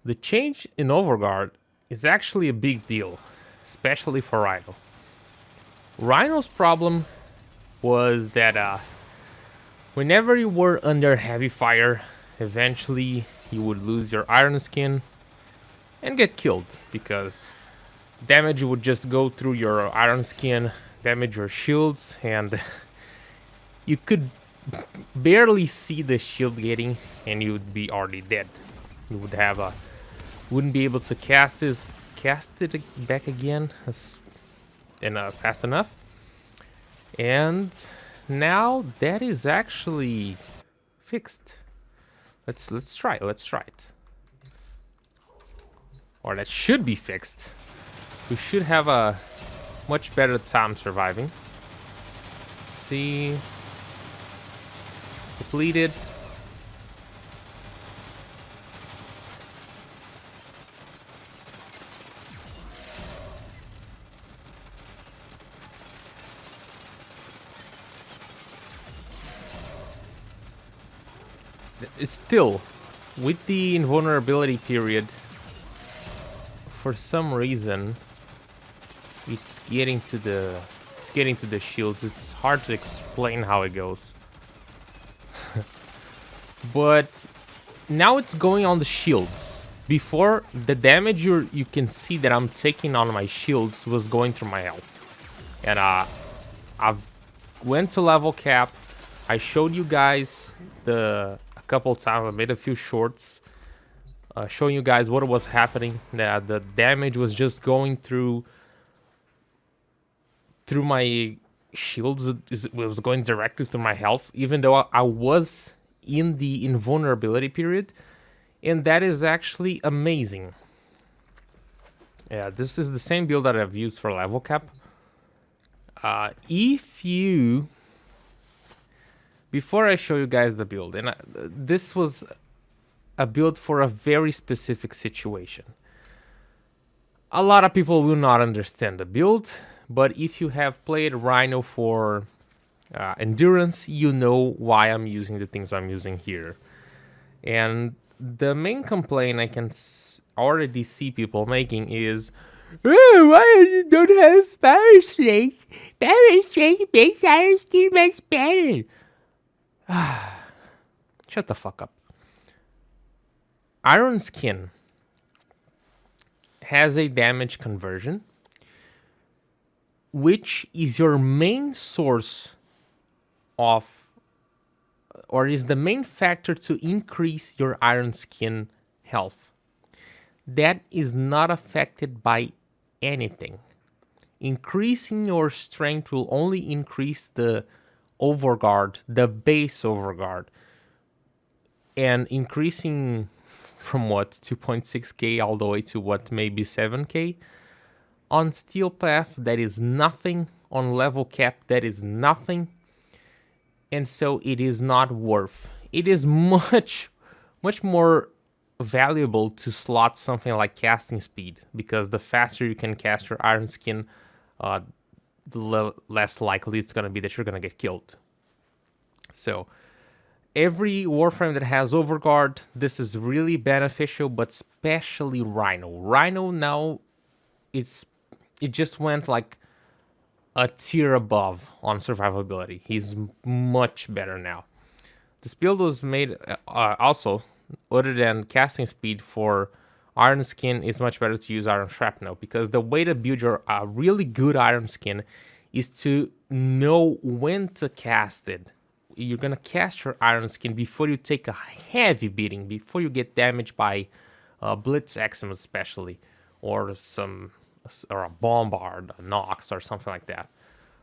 The change in Overguard is actually a big deal, especially for Rhino. Rhino's problem was that whenever you were under heavy fire, eventually you would lose your iron skin and get killed because damage would just go through your iron skin, damage your shields, and you could barely see the shield getting, and you would be already dead. You would have a wouldn't be able to cast it back again fast enough. And now that is actually fixed. Let's try it. Or that should be fixed. We should have a much better time surviving. See, depleted. It's still with the invulnerability period. For some reason, it's getting to the shields. It's hard to explain how it goes. But now it's going on the shields. Before, the damage you can see that I'm taking on my shields was going through my health. And I've went to level cap. I showed you guys a couple times. I made a few shorts showing you guys what was happening. That the damage was just going through my shields. It was going directly through my health, even though I was in the invulnerability period, and that is actually amazing. Yeah, this is the same build that I've used for level cap. Before I show you guys the build, and this was a build for a very specific situation. A lot of people will not understand the build, but if you have played Rhino for endurance, you know why I'm using the things I'm using here. And the main complaint I can already see people making is, oh, why you don't have power strength? Power strength makes iron skin much better. Shut the fuck up. Iron skin has a damage conversion, which is your main source of, or is the main factor to increase your iron skin health. That is not affected by anything. Increasing your strength will only increase the Overguard, the base Overguard, and increasing from what, 2.6k all the way to what, maybe 7k on steel path, that is nothing. On level cap, that is nothing. And so it is not worth. It is much more valuable to slot something like casting speed, because the faster you can cast your iron skin, the less likely it's going to be that you're going to get killed. So every Warframe that has Overguard, this is really beneficial, but especially Rhino. Rhino now, it just went like a tier above on survivability. He's much better now. This build was made also, other than casting speed for iron skin, is much better to use iron shrapnel, because the way to build your really good iron skin is to know when to cast it. You're gonna cast your iron skin before you take a heavy beating, before you get damaged by Blitz Exum especially, or a Bombard, a Nox, or something like that.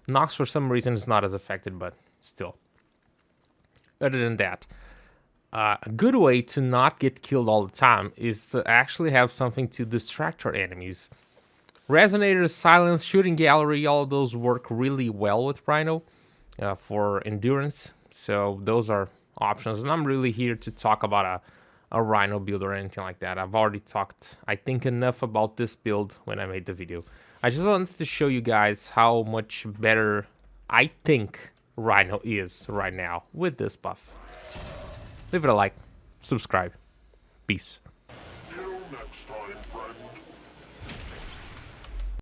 Nox for some reason is not as affected, but still. Other than that, a good way to not get killed all the time is to actually have something to distract your enemies. Resonators, silence, shooting gallery, all of those work really well with Rhino for endurance. So those are options. And I'm really here to talk about a Rhino build or anything like that. I've already talked, I think, enough about this build when I made the video. I just wanted to show you guys how much better I think Rhino is right now with this buff. Leave it a like, subscribe. Peace. next time, friend.